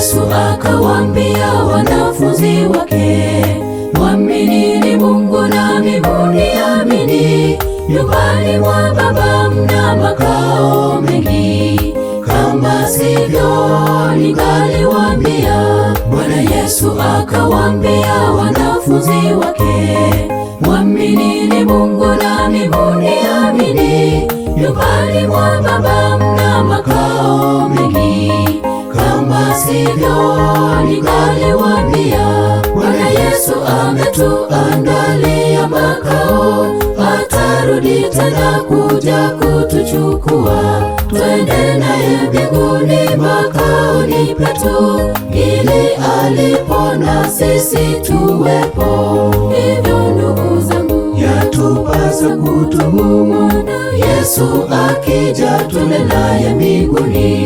Yesu akawaambia wanafunzi wake, mwaminini Mungu nami muniamini. Nyumbani mwa Baba mna makao mengi, kama sivyo ningaliwaambia. Bwana Yesu akawaambia wanafunzi wake, mwaminini Mungu nami muniamini. Nyumbani mwa Baba mna makao mengi, kama sivyo ningaliwaambia. Bwana Yesu ametuandalia makao, atarudi tena kuja kutuchukua, twende naye mbinguni makaoni petu, ili alipo na sisi tuwepo. Hivyo ndugu zangu, yatupasa kutubu, maana Yesu akija twende naye mbinguni.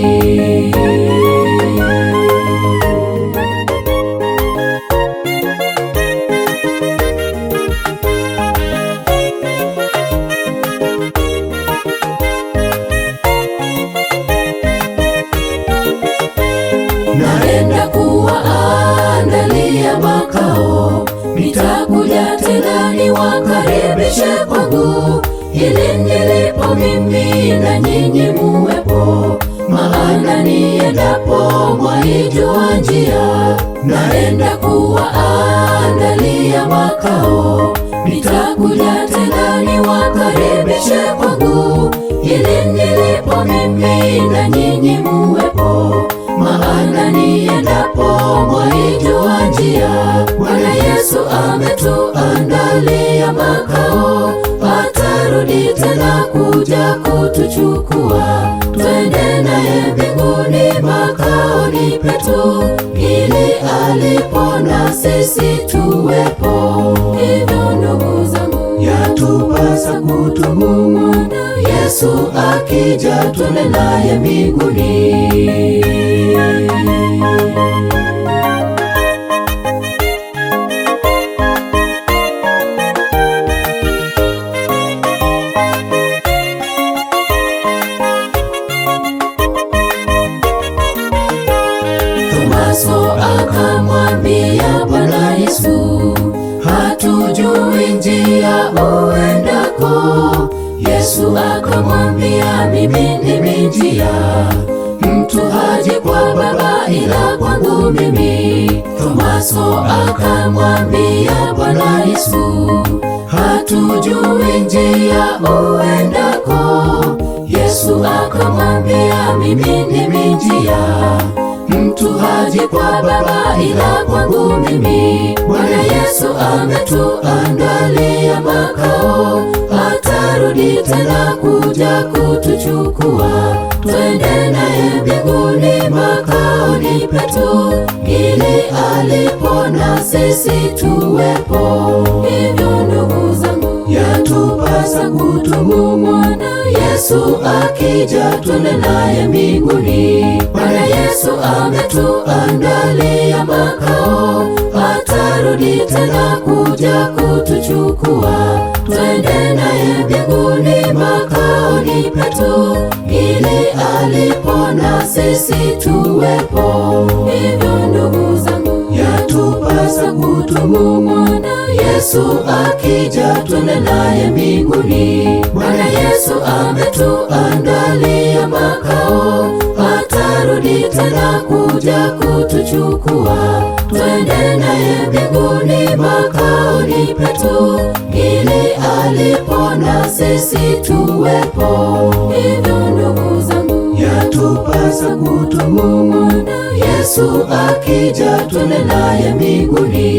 Naenda kuwaandalia makao, nitakuja tena niwakaribishe kwangu, ili nilipo mimi na nyinyi muwepo, maana niendapo mwaijua njia. Naenda kuwaandalia makao, nitakuja tena niwakaribishe kwangu, ili nilipo mimi na nyinyi muwepo, maana niendapo mwaijua njia. Bwana Yesu ametuandalia makao, atarudi tena kuja kutuchukua, twende naye mbinguni makaoni petu, ili alipo na sisi tuwepo. Hivyo ndugu zangu, yatupasa kutubu, maana Yesu akija twende naye mbinguni. Tomaso akamwambia Bwana Yesu, hatujui njia uendako. Yesu akamwambia, mimi ndimi njia, mtu haji kwa Baba ila kwangu mimi. Tomaso akamwambia Bwana Yesu, hatujui njia uendako. Yesu akamwambia, mimi ndimi njia, mtu haji kwa Baba ila kwangu mimi. Bwana Yesu ametuandalia makao, atarudi tena kuja kutuchukua, twende naye mbinguni makaoni petu, ili alipo na sisi tuwepo. Hivyo ndugu zangu, yatupasa kutubu, maana Yesu akija twende naye mbinguni. Bwana Yesu ametuandalia makao, atarudi tena kuja kutuchukua, twende naye mbinguni makaoni petu, ili alipo na sisi tuwepo. Hivyo ndugu zangu, yatupasa kutubu, maana Yesu akija twende naye mbinguni. Bwana Yesu ametuandalia makao, atarudi tena kuja kutuchukua, twende naye mbinguni makaoni petu, ili alipo na sisi tuwepo. Hivyo ndugu zangu, yatupasa kutubu, maana Yesu akija twende naye mbinguni.